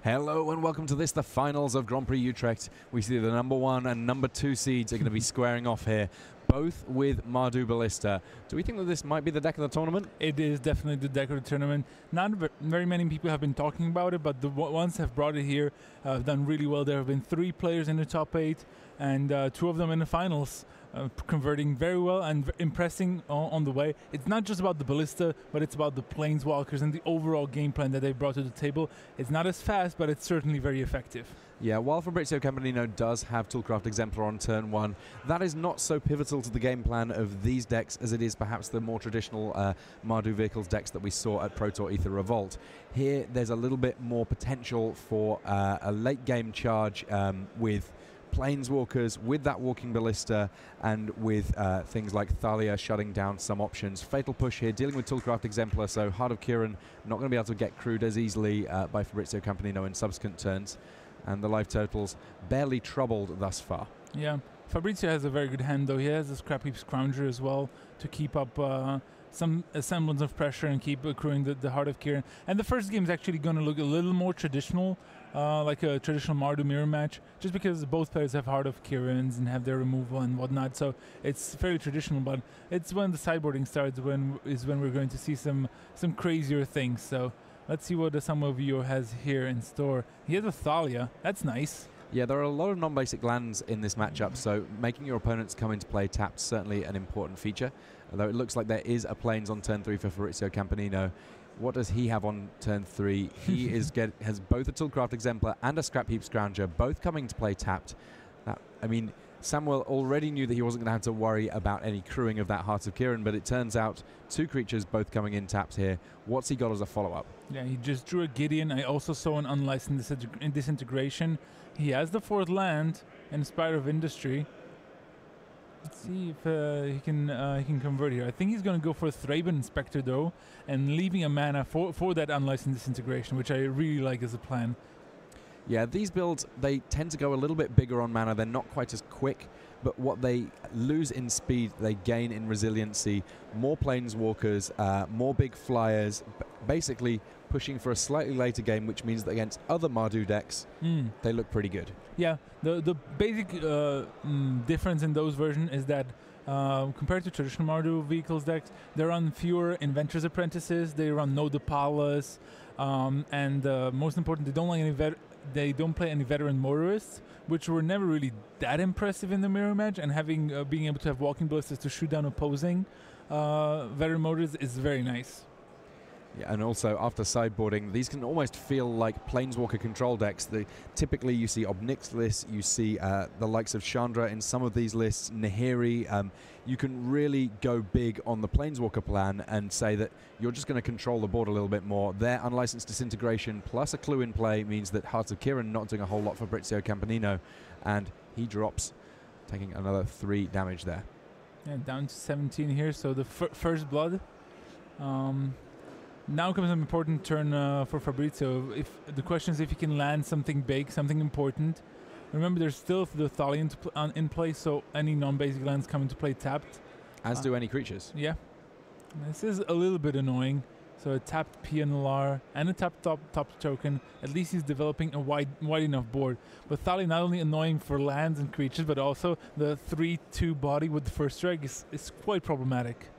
Hello and welcome to this, the finals of Grand Prix Utrecht. We see the #1 and #2 seeds are going to be squaring off here, both with Mardu Ballista. Do we think that this might be the deck of the tournament? It is definitely the deck of the tournament. Not very many people have been talking about it, but the ones have brought it here have done really well. There have been 3 players in the top 8 and 2 of them in the finals. Converting very well and impressing on the way. It's not just about the Ballista, but it's about the Planeswalkers and the overall game plan that they've brought to the table. It's not as fast, but it's certainly very effective. Yeah, while Fabrizio Campanino does have Toolcraft Exemplar on turn 1, that is not so pivotal to the game plan of these decks as it is perhaps the more traditional Mardu Vehicles decks that we saw at Pro Tour Aether Revolt. Here, there's a little bit more potential for a late game charge with Planeswalkers, with that Walking Ballista, and with things like Thalia shutting down some options. Fatal Push here, dealing with Toolcraft Exemplar, so Heart of Kiran not going to be able to get crewed as easily by Fabrizio Campanino in subsequent turns. And the life totals barely troubled thus far. Yeah, Fabrizio has a very good hand, though. He has a Scrap Heap Scrounger as well to keep up some semblance of pressure and keep accruing the Heart of Kiran. And the first game is actually going to look a little more traditional, like a traditional Mardu mirror match, just because both players have Heart of Kirans and have their removal and whatnot. So it's fairly traditional, but it's when the sideboarding starts when we're going to see some crazier things. So let's see what the Samuel Vuillot has here in store. He has a Thalia. That's nice. Yeah, there are a lot of non-basic lands in this matchup, so making your opponents come into play tapped certainly an important feature. Although it looks like there is a Plains on turn 3 for Fabrizio Campanino. What does he have on turn 3? He has both a Toolcraft Exemplar and a Scrap Heap Scrounger, both coming to play tapped. I mean, Samuel already knew that he wasn't going to have to worry about any crewing of that Heart of Kiran, but it turns out 2 creatures both coming in tapped here. What's he got as a follow-up? Yeah, he just drew a Gideon. I also saw an unlicensed disintegration. He has the 4th land, Inspire of Industry. Let's see if he can convert here. I think he's going to go for a Thraben Inspector, though, and leaving a mana for that unlicensed disintegration, which I really like as a plan. Yeah, these builds, they tend to go a little bit bigger on mana. They're not quite as quick, but what they lose in speed, they gain in resiliency. More Planeswalkers, more big flyers, basically pushing for a slightly later game, which means that against other Mardu decks, they look pretty good. Yeah, the basic difference in those versions is that compared to traditional Mardu Vehicles decks, they run fewer Inventor's Apprentices, they run no Depalas, and most important, they don't play any veteran motorists, which were never really that impressive in the mirror match, and having being able to have Walking Ballistas to shoot down opposing veteran motorists is very nice. Yeah, and also after sideboarding, these can almost feel like Planeswalker control decks. Typically you see Obnick's lists, you see the likes of Chandra in some of these lists, Nahiri. You can really go big on the Planeswalker plan and say that you're just going to control the board a little bit more. Their unlicensed disintegration plus a clue in play means that Heart of Kiran not doing a whole lot for Fabrizio Campanino, and he drops, taking another 3 damage there. Yeah, down to 17 here, so the first blood. Now comes an important turn for Fabrizio. The question is if he can land something big, something important. Remember, there's still the Thalia in play, so any non-basic lands come into play tapped. As do any creatures. Yeah. This is a little bit annoying. So a tapped PNLR and a tapped top token. At least he's developing a wide enough board. But Thalia not only annoying for lands and creatures, but also the 3/2 body with the first strike is quite problematic.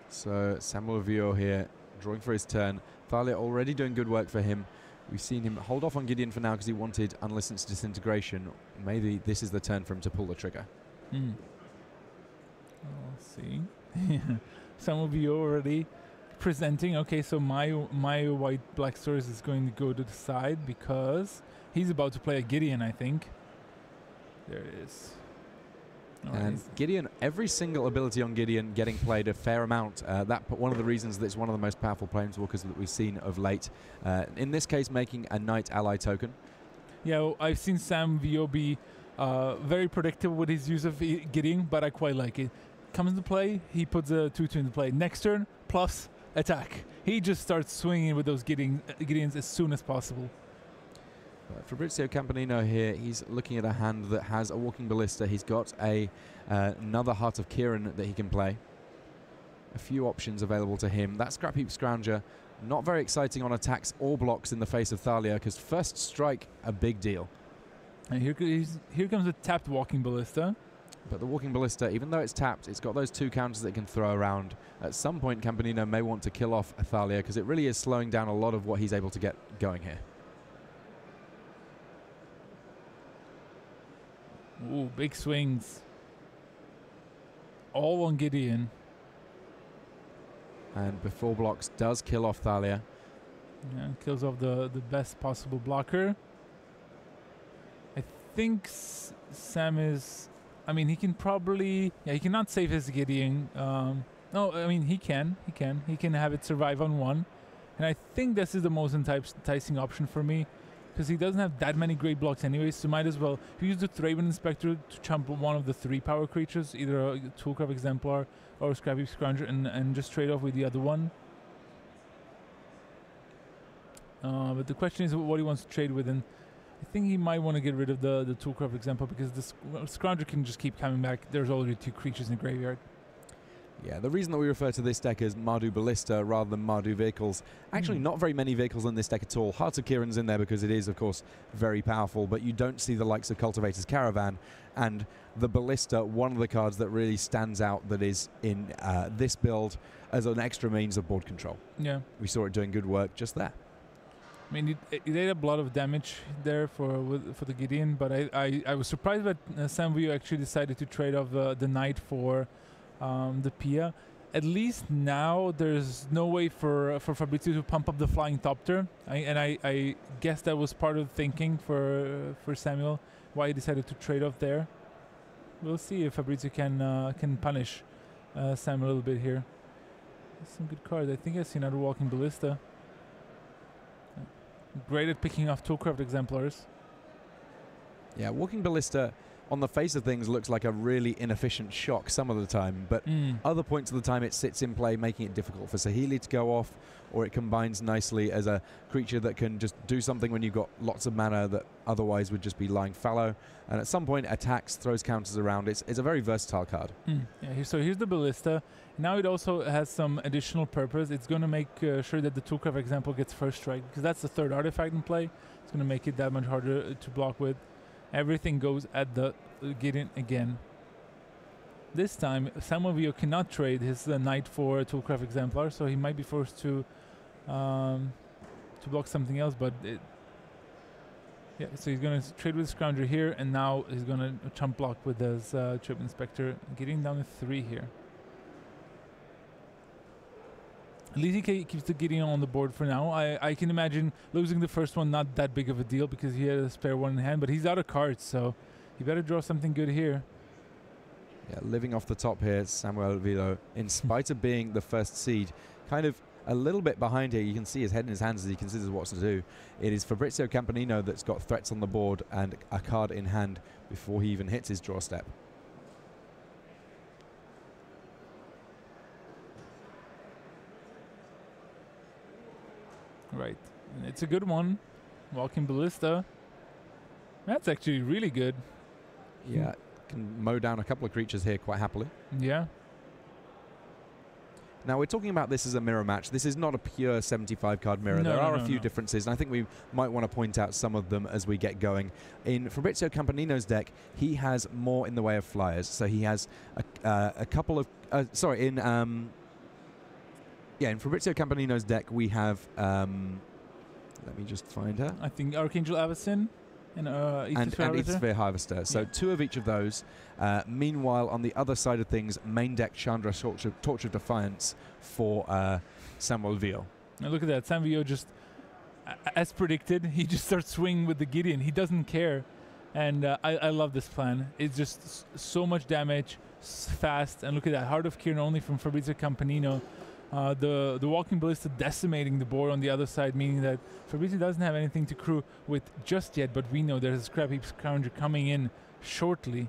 So Samuel Vuillot here, drawing for his turn. Thalia already doing good work for him. We've seen him hold off on Gideon for now because he wanted unlicensed disintegration. Maybe this is the turn for him to pull the trigger. We'll see. Samuel Vuillot already presenting. Okay, so my white-black Stories is going to go to the side because he's about to play a Gideon, I think. There it is. And Gideon, every single ability on Gideon getting played a fair amount. One of the reasons that it's one of the most powerful Planeswalkers that we've seen of late. In this case, making a Knight ally token. Yeah, well, I've seen Sam Vuillot be very predictable with his use of Gideon, but I quite like it. Comes into play, he puts a 2/2 into play. Next turn, plus attack. He just starts swinging with those Gideons as soon as possible. Fabrizio Campanino here, he's looking at a hand that has a Walking Ballista. He's got another Heart of Kiran that he can play. A few options available to him. That Scrap Heap Scrounger Not very exciting on attacks or blocks in the face of Thalia, because first strike, a big deal. And here comes a tapped Walking Ballista. But the Walking Ballista, even though it's tapped, it's got those 2 counters that it can throw around. At some point, Campanino may want to kill off Thalia, because it really is slowing down a lot of what he's able to get going here. Ooh, big swings. All on Gideon. And before blocks does kill off Thalia. Yeah, kills off the best possible blocker. I think Sam is... I mean, he can probably... Yeah, he cannot save his Gideon. No, I mean, he can. He can have it survive on 1. And I think this is the most enticing option for me, because he doesn't have that many great blocks anyways, so might as well use the Thraben Inspector to chump one of the 3 power creatures, either a Toolcraft Exemplar or a Scrappy Scrounger, and just trade off with the other one. But the question is what he wants to trade with, and I think he might want to get rid of the Toolcraft Exemplar, because the Scrounger can just keep coming back. There's already 2 creatures in the graveyard. Yeah, the reason that we refer to this deck as Mardu Ballista rather than Mardu Vehicles, actually not very many vehicles in this deck at all. Hearts of Kieran's in there because it is, of course, very powerful, but you don't see the likes of Cultivator's Caravan, and the Ballista, one of the cards that really stands out that is in this build as an extra means of board control. Yeah. We saw it doing good work just there. I mean, it did a lot of damage there for the Gideon, but I was surprised that Sam Vuillot actually decided to trade off the Knight for the Pia. At least now there's no way for Fabrizio to pump up the Flying Thopter, and I guess that was part of the thinking for Samuel, why he decided to trade off there. We'll see if Fabrizio can punish Sam a little bit here. Some good cards. I think I see another Walking Ballista. Great at picking off Toolcraft Exemplars. Yeah, Walking Ballista on the face of things looks like a really inefficient shock some of the time, but other points of the time it sits in play, making it difficult for Saheeli to go off, or it combines nicely as a creature that can just do something when you've got lots of mana that otherwise would just be lying fallow, and at some point attacks, throws counters around. It's a very versatile card. Yeah, so here's the Ballista. Now it also has some additional purpose. It's going to make sure that the Toolcraft Example gets first strike, because that's the 3rd artifact in play. It's going to make it that much harder to block with. Everything goes at the Gideon again. This time, Samuel Vuillot cannot trade his Knight for a Toolcraft Exemplar, so he might be forced to block something else. But yeah, so he's going to trade with Scrounger here, and now he's going to chump block with his Trip Inspector, getting down to 3 here. At least he keeps the Gideon on the board for now. I can imagine losing the first one not that big of a deal because he had a spare one in hand, but he's out of cards, so he better draw something good here. Yeah, living off the top here, Samuel Vuillot, in spite of being the first seed, kind of a little bit behind here. You can see his head in his hands as he considers what to do. It is Fabrizio Campanino that's got threats on the board and a card in hand before he even hits his draw step. Right, and it's a good one. Walking Ballista. That's actually really good. Yeah, can mow down a couple of creatures here quite happily. Yeah. Now, we're talking about this as a mirror match. This is not a pure 75 card mirror. There are a few differences, and I think we might want to point out some of them as we get going. In Fabrizio Campanino's deck, he has more in the way of flyers. So he has a couple of... in Fabrizio Campanino's deck, we have... let me just find her. I think Archangel Avacyn and Aethersphere Harvester. So 2 of each of those. Meanwhile, on the other side of things, main deck Chandra Torch of Defiance for Samuel Vuillot. Now look at that. Sam Vuillot just, as predicted, he just starts swinging with the Gideon. He doesn't care. And I love this plan. It's just so much damage, fast. And look at that. Heart of Kieran only from Fabrizio Campanino. The Walking Ballista decimating the board on the other side, meaning that Fabrizio doesn't have anything to crew with just yet, but we know there's a Scrap Heap Scrounger coming in shortly.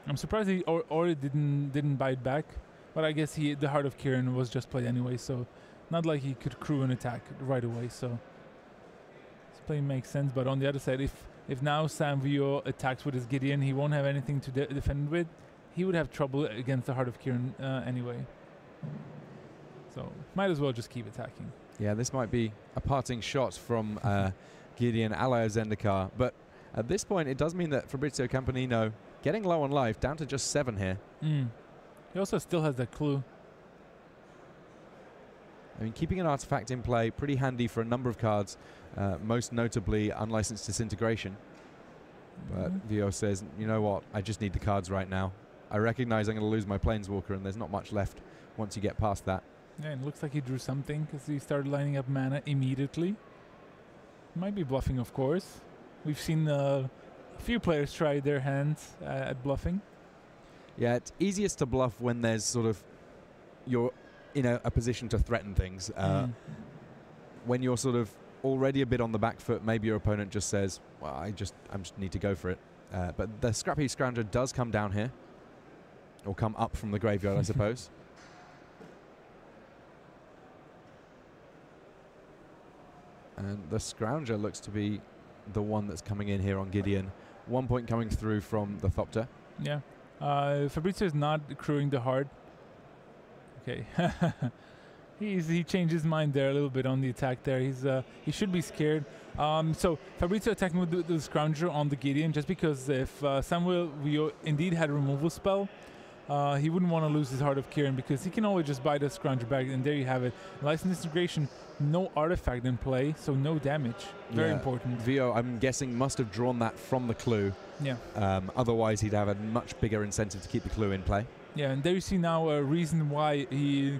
I'm surprised he already didn't bite back, but I guess the Heart of Kieran was just played anyway, so not like he could crew an attack right away, so this play makes sense. But on the other side, if now Sam Vuillot attacks with his Gideon, he won't have anything to defend with. He would have trouble against the Heart of Kieran anyway. So might as well just keep attacking. Yeah, this might be a parting shot from Gideon Alayo Zendikar, but at this point it does mean that Fabrizio Campanino getting low on life, down to just 7 here. He also still has that clue. I mean, keeping an artifact in play, pretty handy for a number of cards, most notably Unlicensed Disintegration. But Vuillot says, you know what, I just need the cards right now. I recognize I'm going to lose my Planeswalker, and there's not much left once you get past that. Yeah, and it looks like he drew something because he started lining up mana immediately. Might be bluffing, of course. We've seen a few players try their hands at bluffing. Yeah, it's easiest to bluff when there's sort of you're in a position to threaten things. When you're sort of already a bit on the back foot, maybe your opponent just says, well, I just need to go for it. But the Scrappy Scrounger does come down here, or come up from the graveyard, I suppose. And the Scrounger looks to be the one that's coming in here on Gideon. 1 point coming through from the Thopter. Yeah. Fabrizio is not accruing the heart. Okay. He changed his mind there a little bit on the attack there. He should be scared. So Fabrizio attacking with the Scrounger on the Gideon, just because if Samuel Vuillot indeed had a removal spell, he wouldn't want to lose his Heart of Kiran, because he can always just buy the Scrounger back, and there you have it. License Disintegration, no artifact in play, so no damage. Very important. Vuillot, I'm guessing, must have drawn that from the clue. Yeah. Otherwise, he'd have a much bigger incentive to keep the clue in play. Yeah, and there you see now a reason why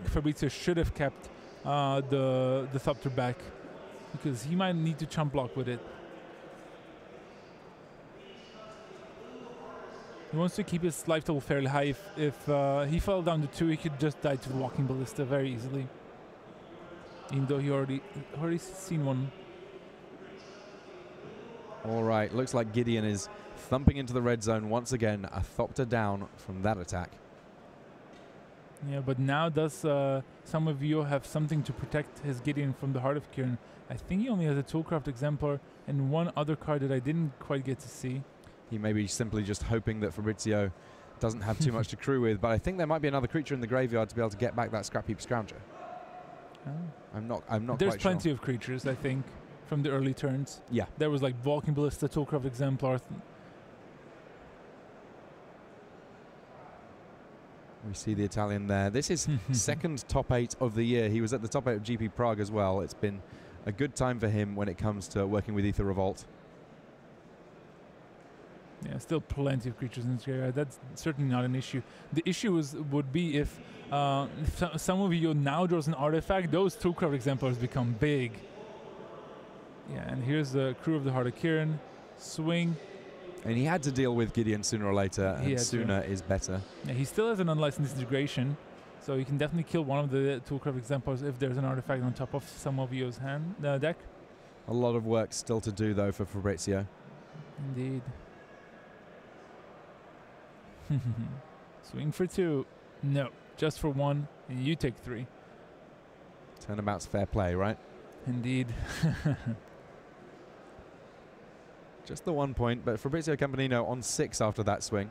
Fabrizio should have kept the Thopter back, because he might need to chump block with it. He wants to keep his life total fairly high. If he fell down to 2, he could just die to the Walking Ballista very easily. Even though he already seen one. All right, looks like Gideon is thumping into the red zone once again. A Thopter down from that attack. Yeah, but now does Samuel Vuillot have something to protect his Gideon from the Heart of Kiran? I think he only has a Toolcraft Exemplar and one other card that I didn't quite get to see. He may be simply just hoping that Fabrizio doesn't have too much to crew with, but I think there might be another creature in the graveyard to be able to get back that Scrap Heap Scrounger. Oh. I'm not There's quite plenty sure. of creatures, I think, from the early turns. Yeah. There was like Walking Ballista, Toolcraft Exemplar. We see the Italian there. This is second top 8 of the year. He was at the top 8 of GP Prague as well. It's been a good time for him when it comes to working with Aether Revolt. Yeah, still plenty of creatures in this area. That's certainly not an issue. The issue would be if some of you now draws an artifact, those Toolcraft Exemplars become big. Yeah, and here's the Crew of the Heart of Kiran. Swing. And he had to deal with Gideon sooner or later, and sooner is better. Yeah, he still has an Unlicensed Integration, so you can definitely kill one of the Toolcraft Exemplars if there's an artifact on top of some of Vuillot's deck. A lot of work still to do, though, for Fabrizio. Indeed. Swing for 2. No, just for 1. And you take 3. Turnabout's fair play, right? Indeed. Just the 1 point, but Fabrizio Campanino on 6 after that swing.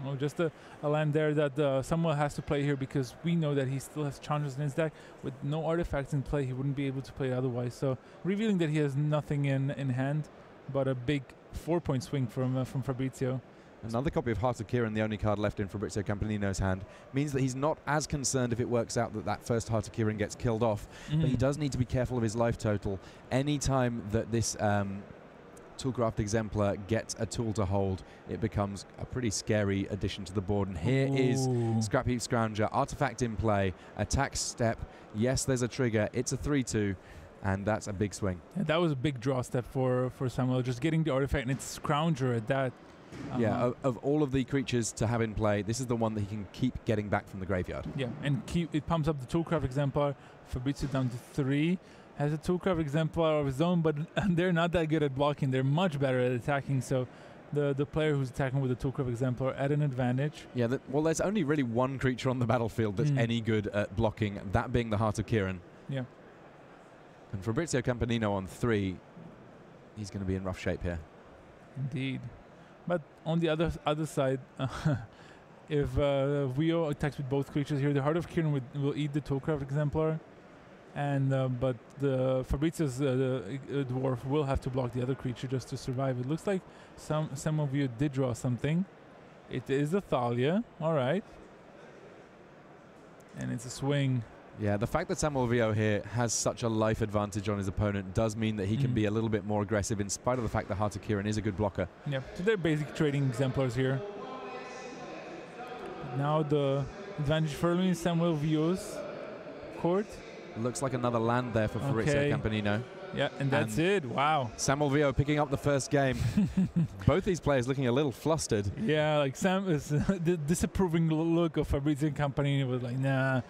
Oh, just a land there that Samuel has to play here, because we know that he still has Chandras in his deck. With no artifacts in play, he wouldn't be able to play otherwise. So revealing that he has nothing in hand, but a big 4-point swing from Fabrizio. Another copy of Heart of Kiran, the only card left in Fabrizio Campanino's hand, means that he's not as concerned if it works out that first Heart of Kiran gets killed off. But he does need to be careful of his life total. Any time that this Toolcraft Exemplar gets a tool to hold, it becomes a pretty scary addition to the board. And here is Scrap Heap Scrounger, artifact in play, attack step. Yes, there's a trigger. It's a 3-2. And that's a big swing. Yeah, that was a big draw step for Samuel, just getting the artifact, and it's Scrounger at that. Yeah, of all of the creatures to have in play, this is the one that he can keep getting back from the graveyard. Yeah, and it pumps up the Toolcraft Exemplar. Fabrizio down to 3. Has a Toolcraft Exemplar of his own, but they're not that good at blocking. They're much better at attacking, so the player who's attacking with the Toolcraft Exemplar at an advantage. Yeah, well, there's only really one creature on the battlefield that's any good at blocking, that being the Heart of Kiran. Yeah. And Fabrizio Campanino on 3, he's going to be in rough shape here. Indeed. But on the other side, If Vuillot attacks with both creatures here, the Heart of Kirin will eat the Toolcraft Exemplar, and but the Fabrizio's dwarf will have to block the other creature just to survive. It looks like Samuel Vuillot did draw something. It is a Thalia, all right, and it's a swing. Yeah, the fact that Samuel Vuillot here has such a life advantage on his opponent does mean that he can be a little bit more aggressive in spite of the fact that Heart of Kirin is a good blocker. Yeah, so they're basic trading exemplars here. Now the advantage for me is Samuel Vuillot's court. Looks like another land there for Fabrizio Campanino. Yeah, and that's it. Wow. Samuel Vuillot picking up the first game. Both these players looking a little flustered. Yeah, like Sam is the disapproving look of Fabrizio Campanino was like, nah.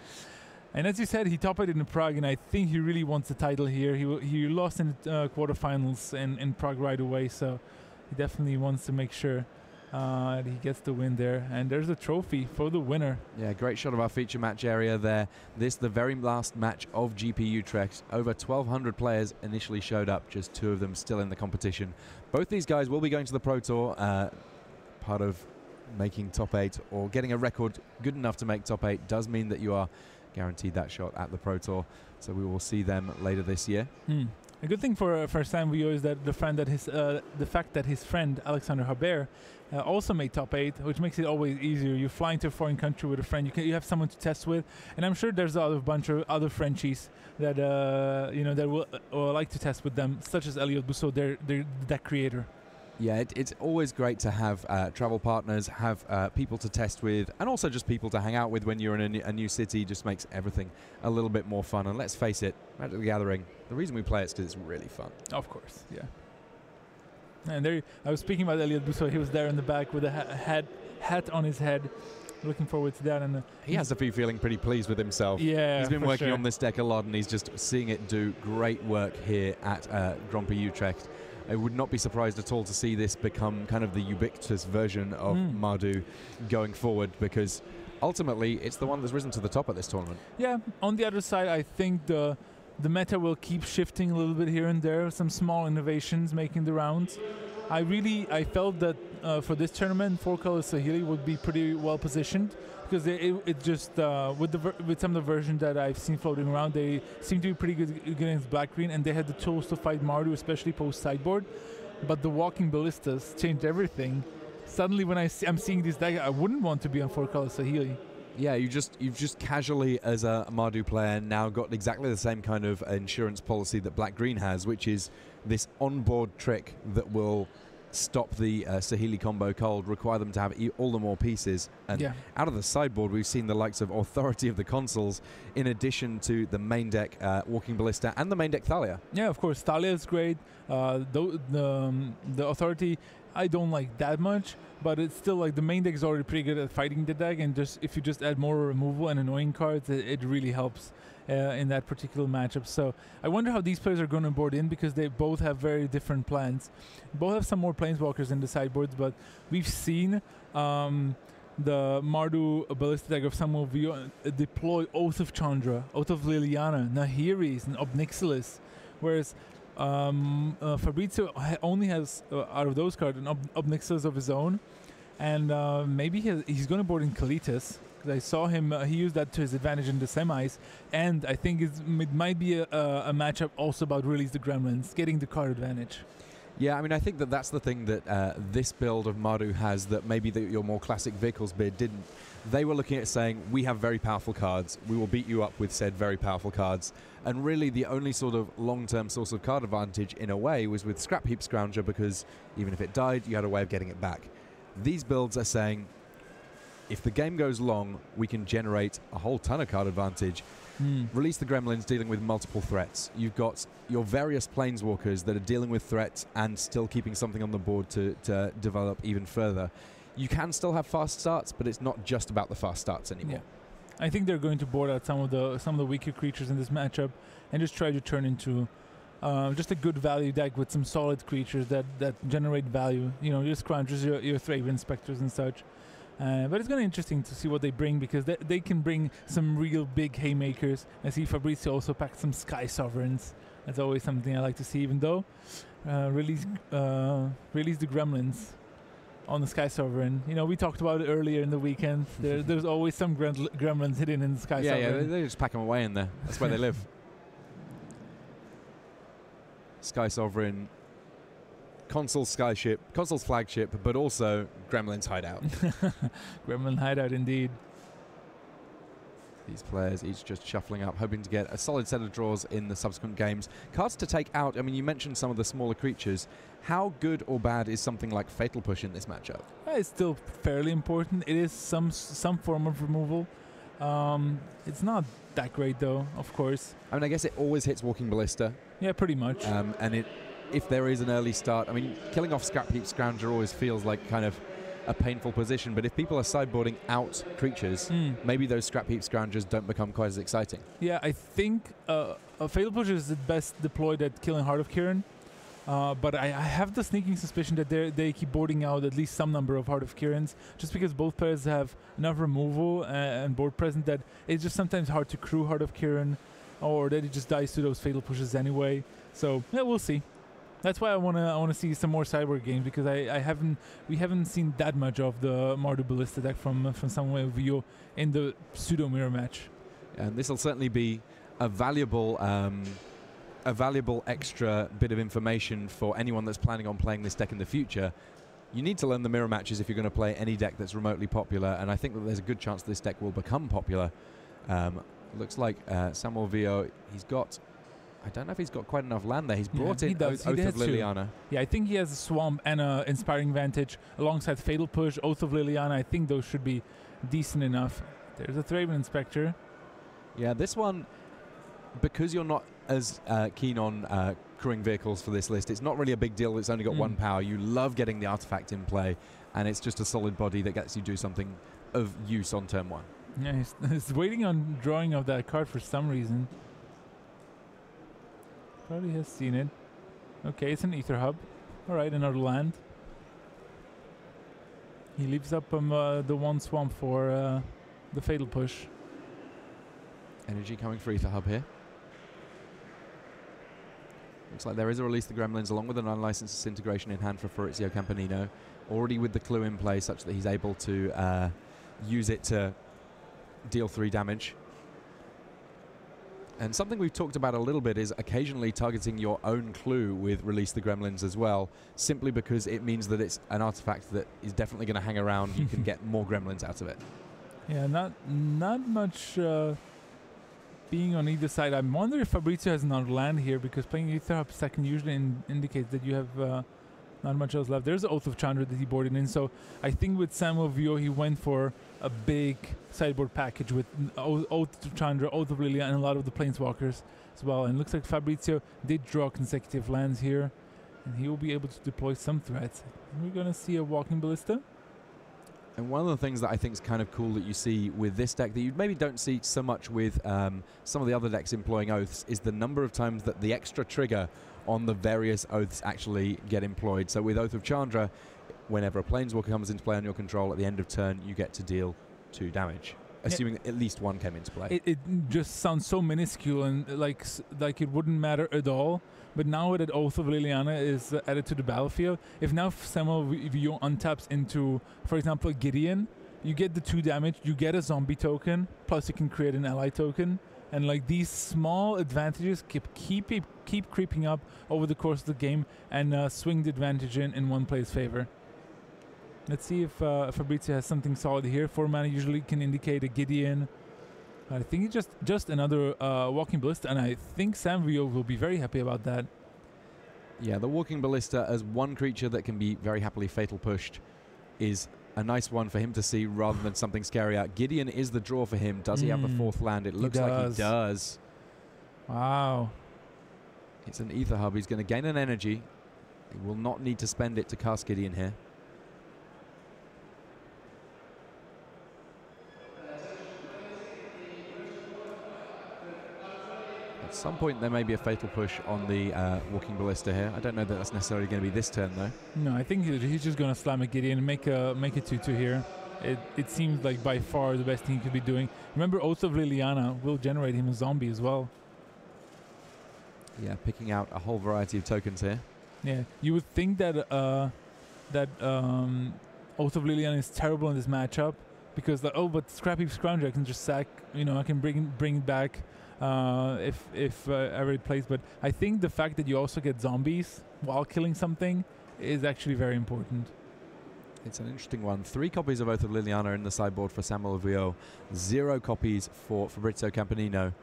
And as you said, he top-8 in Prague, and I think he really wants the title here. He lost in the quarterfinals in Prague right away, so he definitely wants to make sure that he gets the win there. And there's a trophy for the winner. Yeah, great shot of our feature match area there. This, the very last match of GP Utrecht. Over 1,200 players initially showed up, just 2 of them still in the competition. Both these guys will be going to the Pro Tour, part of making top 8 or getting a record good enough to make top 8 does mean that you are guaranteed that shot at the Pro Tour, so we will see them later this year. A good thing for Sam Vuillot is that the fact that his friend Alexander Haber also made top 8, which makes it always easier. You fly into a foreign country with a friend, you have someone to test with, and I'm sure there's a bunch of other Frenchies that that will like to test with them, such as Elliot Bousseau, their deck creator. Yeah, it's always great to have travel partners, have people to test with, and also just people to hang out with when you're in a new city. Just makes everything a little bit more fun. And let's face it, Magic the Gathering, the reason we play it is because it's really fun. Of course, yeah. And there, I was speaking about Elliot Bousseau. He was there in the back with a hat on his head. Looking forward to that. And he has to be feeling pretty pleased with himself. Yeah, he's been working on this deck a lot, and he's just seeing it do great work here at Grand Prix Utrecht. I would not be surprised at all to see this become kind of the ubiquitous version of Mardu going forward, because ultimately it's the one that's risen to the top at this tournament. Yeah, on the other side, I think the meta will keep shifting a little bit here and there, some small innovations making the rounds. I felt that for this tournament, 4-color Saheeli would be pretty well positioned, because it just with some of the versions that I've seen floating around, they seem to be pretty good against black-green, and they had the tools to fight Mardu, especially post-sideboard. But the Walking Ballistas changed everything. Suddenly, when I'm seeing this deck, I wouldn't want to be on 4-color Saheeli. Yeah, you've just casually, as a Mardu player, now got exactly the same kind of insurance policy that black-green has, which is this on-board trick that will stop the Saheeli combo cold, require them to have all the more pieces. And out of the sideboard, we've seen the likes of Authority of the Consuls, in addition to the main deck Walking Ballista and the main deck Thalia. Yeah, of course, Thalia is great. The Authority, I don't like that much, but it's still like the main deck is already pretty good at fighting the deck, and just if you just add more removal and annoying cards, it really helps in that particular matchup. So I wonder how these players are going to board in, because they both have very different plans. Both have some more planeswalkers in the sideboards, but we've seen the Mardu Ballista deck of Samuel Vuillot deploy Oath of Chandra, Oath of Liliana, Nahiris, and Obnixilis, whereas Fabrizio only has, out of those cards, an Obnixilis of his own, and maybe he's going to board in Kalitas. I saw him, he used that to his advantage in the semis, and I think it might be a matchup also about Release the Gremlins, getting the card advantage. Yeah, I mean, I think that's the thing that this build of Mardu has that maybe your more classic Vehicles bid didn't. They were looking at saying, we have very powerful cards, we will beat you up with said very powerful cards. And really the only sort of long-term source of card advantage in a way was with Scrap Heap Scrounger, because even if it died, you had a way of getting it back. These builds are saying, if the game goes long, we can generate a whole ton of card advantage. Release the Gremlins, dealing with multiple threats. You've got your various planeswalkers that are dealing with threats and still keeping something on the board to develop even further. You can still have fast starts, but it's not just about the fast starts anymore. Yeah. I think they're going to board out some of the weaker creatures in this matchup and just try to turn into just a good value deck with some solid creatures that generate value. You know, your Scroungers, your Thraben Specters and such. But it's going to be interesting to see what they bring, because they can bring some real big haymakers. I see Fabrizio also packed some Sky Sovereigns. That's always something I like to see, even though release the Gremlins. on the Sky Sovereign. You know, we talked about it earlier in the weekend. There's always some gremlins hidden in the Sky Sovereign. Yeah, they just pack them away in there. That's where they live. Sky Sovereign, Consul's flagship, but also Gremlin's hideout. Gremlin hideout, indeed. These players each just shuffling up, hoping to get a solid set of draws in the subsequent games. Cards to take out, I mean, you mentioned some of the smaller creatures. How good or bad is something like Fatal Push in this matchup? It's still fairly important. It is some form of removal. It's not that great, though, of course. I mean, I guess it always hits Walking Ballista. Yeah, pretty much. And if there is an early start, I mean, killing off Scrap Heap Scrounger always feels like kind of a painful position, but if people are sideboarding out creatures, maybe those Scrap Heap Scroungers don't become quite as exciting. Yeah, I think a Fatal Push is the best deployed at killing Heart of Kiran, but I have the sneaking suspicion that they keep boarding out at least some number of Heart of Kirans, just because both players have enough removal and board present that it's just sometimes hard to crew Heart of Kiran, or that it just dies to those Fatal Pushes anyway. So yeah, we'll see. That's why I wanna see some more sideboard games, because we haven't seen that much of the Mardu Ballista deck from Samuel Vuillot in the pseudo mirror match. And this will certainly be a valuable extra bit of information for anyone that's planning on playing this deck in the future. You need to learn the mirror matches if you're going to play any deck that's remotely popular, and I think that there's a good chance this deck will become popular. Looks like Samuel Vuillot, he's got, I don't know if he's got quite enough land there. He's brought in Oath of Liliana. Yeah, I think he has a Swamp and an Inspiring Vantage alongside Fatal Push, Oath of Liliana. I think those should be decent enough. There's a Thraben Inspector. Yeah, this one, because you're not as keen on crewing vehicles for this list, it's not really a big deal. It's only got one power. You love getting the artifact in play, and it's just a solid body that gets you do something of use on turn 1. Yeah, he's waiting on drawing of that card for some reason. Probably has seen it. Okay, it's an Ether Hub. Alright, another land. He leaves up the one Swamp for the Fatal Push. Energy coming for Ether Hub here. Looks like there is a Release the Gremlins along with an Unlicensed Disintegration in hand for Fabrizio Campanino. Already with the clue in play such that he's able to use it to deal 3 damage. And something we've talked about a little bit is occasionally targeting your own clue with Release the Gremlins as well, simply because it means that it's an artifact that is definitely going to hang around. You can get more gremlins out of it. Yeah, not much being on either side. I wonder if Fabrizio has another land here, because playing Ether Hub second usually indicates that you have not much else left. There's an Oath of Chandra that he boarded in, so I think with Samuel Vuillot he went for a big sideboard package with Oath of Chandra, Oath of Lilia, and a lot of the Planeswalkers as well. And it looks like Fabrizio did draw consecutive lands here, and he will be able to deploy some threats. We're going to see a Walking Ballista. And one of the things that I think is kind of cool that you see with this deck that you maybe don't see so much with some of the other decks employing Oaths is the number of times that the extra trigger on the various Oaths actually get employed. So with Oath of Chandra, whenever a Planeswalker comes into play on your control at the end of turn, you get to deal 2 damage, assuming at least 1 came into play. It just sounds so minuscule and like it wouldn't matter at all. But now that Oath of Liliana is added to the battlefield, if now Samuel Vuillot untaps into, for example, Gideon, you get the 2 damage, you get a zombie token, plus you can create an ally token. And like these small advantages keep creeping up over the course of the game and swing the advantage in one player's favor. Let's see if Fabrizio has something solid here. 4 mana usually can indicate a Gideon. I think it's just another Walking Ballista, and I think Sam Vuillot will be very happy about that. Yeah, the Walking Ballista as one creature that can be very happily Fatal Pushed is a nice one for him to see rather than something scary out. Gideon is the draw for him. Does he have the 4th land? It looks like he does. Wow. It's an Ether Hub. He's going to gain an energy. He will not need to spend it to cast Gideon here. At some point there may be a Fatal Push on the Walking Ballista here. I don't know that that's necessarily going to be this turn though. No, I think he's just going to slam a Gideon and make a 2/2 here. It seems like by far the best thing he could be doing. Remember, Oath of Liliana will generate him a zombie as well. Yeah, picking out a whole variety of tokens here. Yeah, you would think that Oath of Liliana is terrible in this matchup because but Scrappy Scrounger I can just sack. I can bring it back if ever it plays. But I think the fact that you also get zombies while killing something is actually very important. It's an interesting one. 3 copies of Oath of Liliana in the sideboard for Samuel Vuillot. 0 copies for Fabrizio Campanino.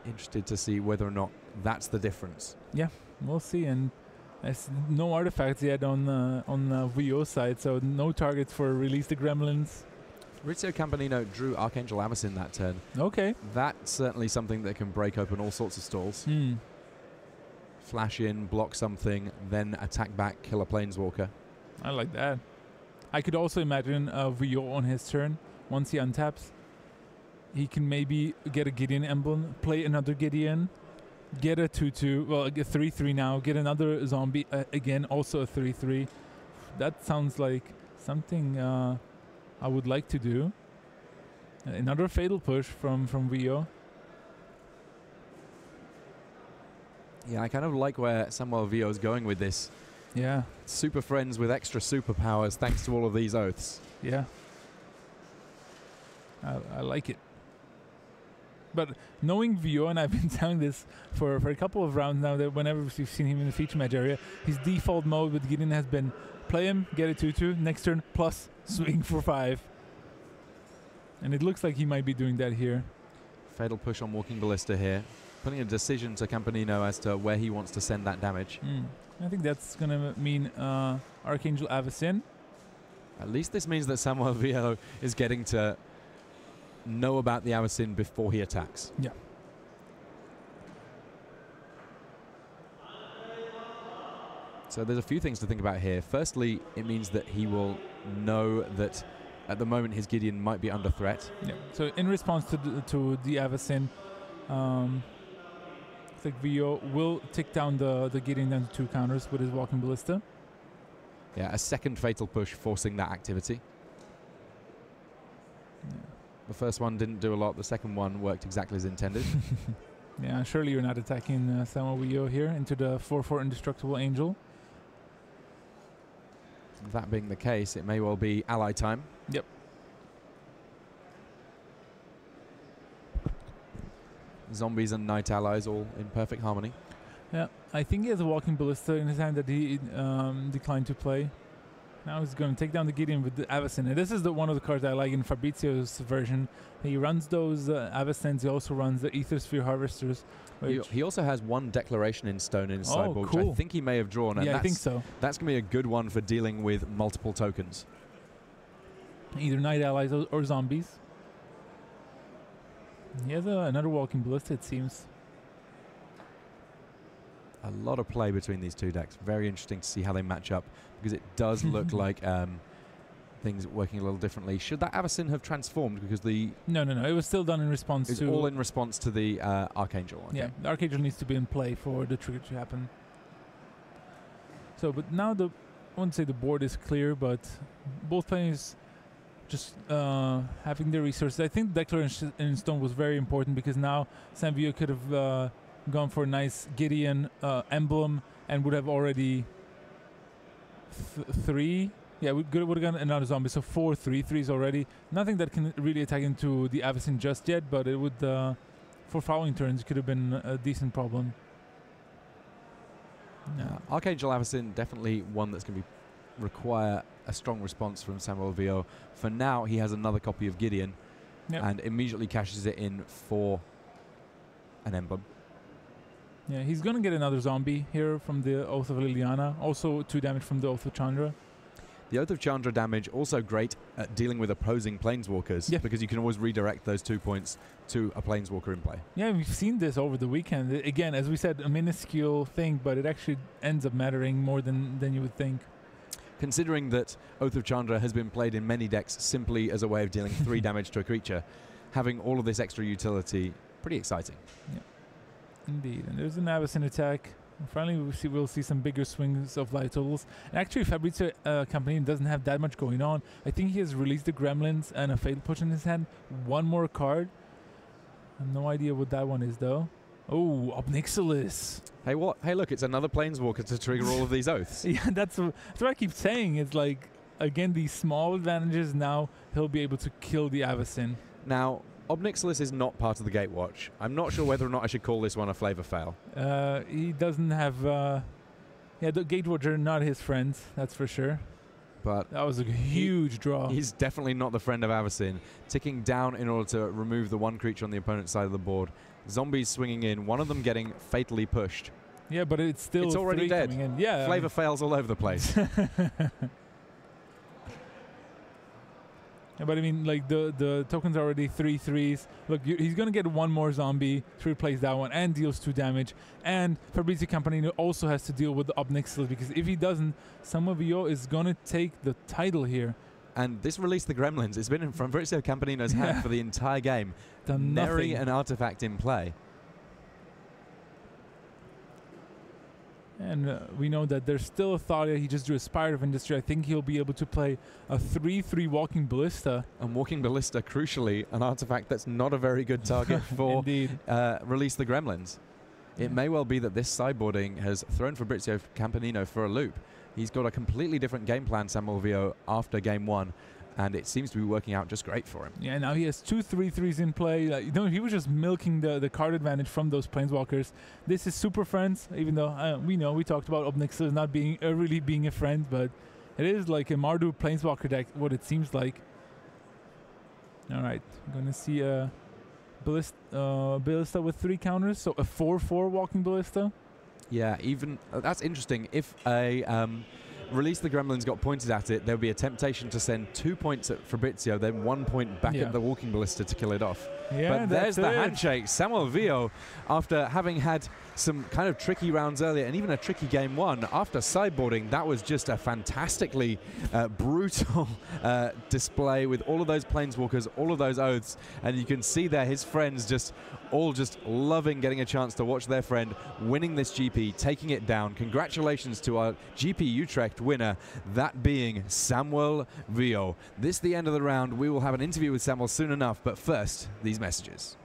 Interested to see whether or not that's the difference. Yeah, we'll see. And there's no artifacts yet on Vuillot's side, so no targets for Release the Gremlins. Fabrizio Campanino drew Archangel Avacyn that turn. Okay. That's certainly something that can break open all sorts of stalls. Flash in, block something, then attack back, kill a Planeswalker. I like that. I could also imagine Vuillot on his turn, once he untaps, he can maybe get a Gideon emblem, play another Gideon, get a 2/2, well, a 3/3 now, get another zombie, again, also a 3/3. That sounds like something I would like to do. Another Fatal Push from Vuillot. Yeah, I kind of like where Samuel Vuillot is going with this. Yeah. Super friends with extra superpowers thanks to all of these oaths. Yeah. I like it. But knowing Vuillot, and I've been telling this for a couple of rounds now, that whenever we've seen him in the feature match area, his default mode with Gideon has been play him, get a 2/2, next turn, plus swing for 5. And it looks like he might be doing that here. Fatal Push on Walking Ballista here. Putting a decision to Campanino as to where he wants to send that damage. I think that's going to mean Archangel Avacyn. At least this means that Samuel Vuillot is getting to know about the Avacyn before he attacks. Yeah. So there's a few things to think about here. Firstly, it means that he will know that at the moment his Gideon might be under threat. Yeah. So in response to the Avacyn, I think Vuillot will tick down the Gideon down to 2 counters with his Walking Ballista. Yeah, a second Fatal Push forcing that activity. Yeah. The first one didn't do a lot. The second one worked exactly as intended. Yeah, surely you're not attacking Samuel Vuillot here into the 4/4 Indestructible Angel. That being the case, it may well be ally time. Yep. Zombies and Night Allies all in perfect harmony. Yeah, I think he has a Walking Ballista in his hand that he declined to play. Now he's going to take down the Gideon with the Avacyn. And this is one of the cards I like in Fabrizio's version. He runs those Avacyns. He also runs the Ether Sphere Harvesters. He also has 1 Declaration in Stone in his sideboard, cool. which I think he may have drawn. And yeah, I think so. That's going to be a good one for dealing with multiple tokens. Either Night Allies or zombies. He has another Walking Ballista, it seems. A lot of play between these 2 decks. Very interesting to see how they match up, because it does look like things working a little differently. Should that Avacyn have transformed? Because No. It was still done in response to... It's all in response to the Archangel. Okay. Yeah, the Archangel needs to be in play for the trigger to happen. So, but now I wouldn't say the board is clear, but both players just having their resources. I think Declaration in Stone was very important, because now Sam Vuillot could have gone for a nice Gideon emblem and would have already 3. Yeah, we would have gotten another zombie. So 4 3/3s already. Nothing that can really attack into the Avacyn just yet, but it would, for following turns, could have been a decent problem. Archangel Avacyn, definitely one that's going to require a strong response from Samuel Vuillot. For now, he has another copy of Gideon and immediately cashes it in for an emblem. Yeah, he's going to get another zombie here from the Oath of Liliana. Also 2 damage from the Oath of Chandra. The Oath of Chandra damage also great at dealing with opposing Planeswalkers, because you can always redirect those 2 points to a Planeswalker in play. Yeah, we've seen this over the weekend. Again, as we said, a minuscule thing, but it actually ends up mattering more than you would think. Considering that Oath of Chandra has been played in many decks simply as a way of dealing 3 damage to a creature, having all of this extra utility, pretty exciting. Yeah, indeed. And there's an Avacyn attack. Finally, we'll see some bigger swings of light totals. And actually, Fabrizio Campanino doesn't have that much going on. I think he has released the Gremlins and a Fatal Push in his hand. 1 more card. I have no idea what that one is, though. Oh, Obnixilis. Hey, what? Hey, look, it's another Planeswalker to trigger all of these oaths. Yeah, that's what I keep saying. It's like, again, these small advantages, now he'll be able to kill the Avacyn. Now, Obnixilis is not part of the Gatewatch. I'm not sure whether or not I should call this one a flavor fail. He doesn't have... yeah, the Gatewatch are not his friends, that's for sure. But that was a huge draw. He's definitely not the friend of Avacyn. Ticking down in order to remove the one creature on the opponent's side of the board. Zombies swinging in, one of them getting fatally pushed. Yeah, but it's still it's already dead. Coming in. Yeah, flavor fails all over the place. Yeah, but I mean, like the token's are already 3/3s. Look, he's going to get one more zombie to replace that one and deals 2 damage. And Fabrizio Campanino also has to deal with the Obnixilis, because if he doesn't, Samuel Vuillot is going to take the title here. And this released the Gremlins. It's been in Fabrizio Campanino's hand for the entire game. Nary an artifact in play. And we know that there's still a Thalia. He just drew a Spirit of Industry. I think he'll be able to play a 3/3 Walking Ballista. And Walking Ballista, crucially, an artifact that's not a very good target for Release the Gremlins. It may well be that this sideboarding has thrown Fabrizio Campanino for a loop. He's got a completely different game plan, Samuel Vuillot, after game 1. And it seems to be working out just great for him. Yeah, now he has 2 3/3s in play. You know, he was just milking the card advantage from those Planeswalkers. This is Super Friends, even though we talked about Obnixilis not being really being a friend, but it is like a Mardu Planeswalker deck, what it seems like. All right, I'm going to see a Ballista with 3 counters, so a 4/4 Walking Ballista. Yeah, even that's interesting. If a Release the Gremlins got pointed at it, there would be a temptation to send 2 points at Fabrizio, then 1 point back at the Walking Ballista to kill it off. Yeah, but there's the handshake. Samuel Vuillot, after having had some kind of tricky rounds earlier and even a tricky game 1, after sideboarding, that was just a fantastically brutal display with all of those Planeswalkers, all of those Oaths, and you can see there his friends just loving getting a chance to watch their friend winning this GP, taking it down. Congratulations to our GP Utrecht winner, that being Samuel Vuillot. This is the end of the round. We will have an interview with Samuel soon enough, but first, these messages.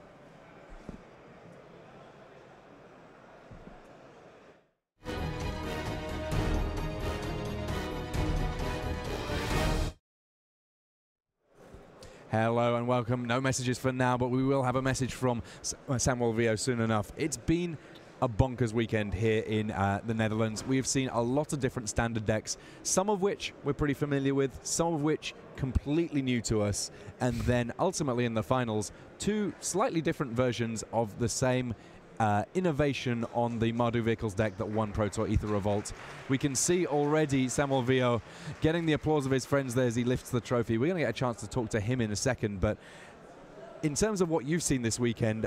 Hello and welcome. No messages for now, but we will have a message from Samuel Vuillot soon enough. It's been a bonkers weekend here in the Netherlands. We have seen a lot of different standard decks, some of which we're pretty familiar with, some of which completely new to us, and then ultimately in the finals, 2 slightly different versions of the same innovation on the Mardu Vehicles deck that won Pro Tour Aether Revolt. We can see already Samuel Vuillot getting the applause of his friends there as he lifts the trophy. We're going to get a chance to talk to him in a second, but in terms of what you've seen this weekend,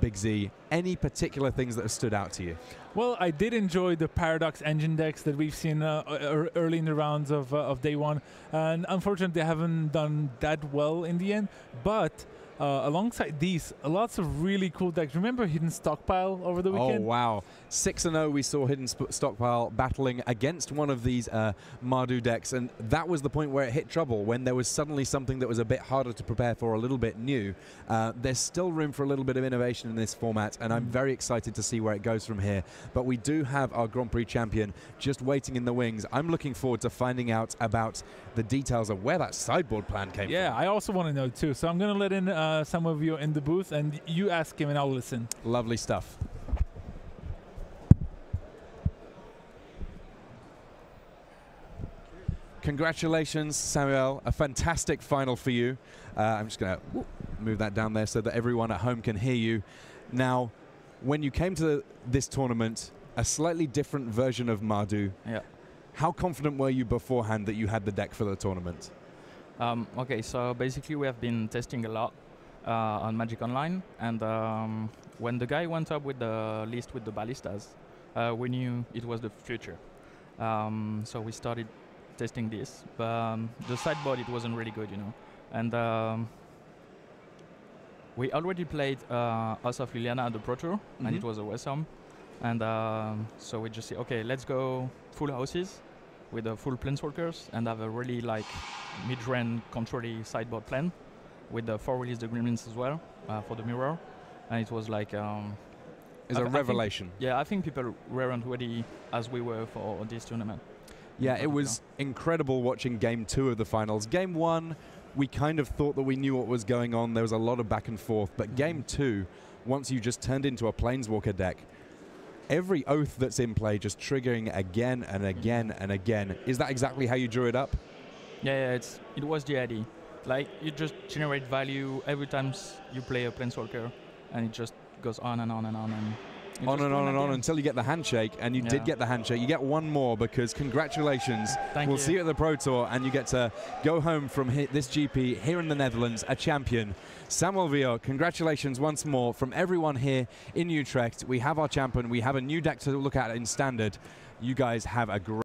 Big Z, any particular things that have stood out to you? Well, I did enjoy the Paradox engine decks that we've seen early in the rounds of day 1, and unfortunately they haven't done that well in the end, but alongside these, lots of really cool decks. Remember Hidden Stockpile over the weekend? Oh, wow. 6-0, we saw Hidden Stockpile battling against one of these Mardu decks, and that was the point where it hit trouble, when there was suddenly something that was a bit harder to prepare for, a little bit new. There's still room for a little bit of innovation in this format, and I'm very excited to see where it goes from here. But we do have our Grand Prix champion just waiting in the wings. I'm looking forward to finding out about the details of where that sideboard plan came from. Yeah, I also want to know too. So I'm going to let in some of you in the booth, and you ask him and I'll listen. Lovely stuff. Congratulations, Samuel. A fantastic final for you. I'm just going to move that down there so that everyone at home can hear you. Now, when you came to this tournament, a slightly different version of Mardu. Yeah. How confident were you beforehand that you had the deck for the tournament? Okay, so basically we have been testing a lot on Magic Online, and when the guy went up with the list with the ballistas, we knew it was the future. So we started testing this, but the sideboard, it wasn't really good, you know. And we already played House of Liliana at the Pro Tour, and it was awesome. And so we just say, okay, let's go full houses with the full Planeswalkers and have a really like mid-range controlly sideboard plan with the 4 release the Gremlins as well for the mirror. And it was like it's a revelation. I think people weren't ready as we were for this tournament. Yeah, it was incredible watching Game 2 of the finals. Game 1, we kind of thought that we knew what was going on. There was a lot of back and forth. But Game 2, once you just turned into a Planeswalker deck, every oath that's in play just triggering again and again and again. Is that exactly how you drew it up? Yeah, it was the idea. Like, you just generate value every time you play a Planeswalker, and it just goes on and on and on. And on and on and on until you get the handshake, and you did get the handshake. You get one more because congratulations. We'll see you at the Pro Tour, and you get to go home from this GP here in the Netherlands, a champion. Samuel Vuillot, congratulations once more from everyone here in Utrecht. We have our champion. We have a new deck to look at in Standard. You guys have a great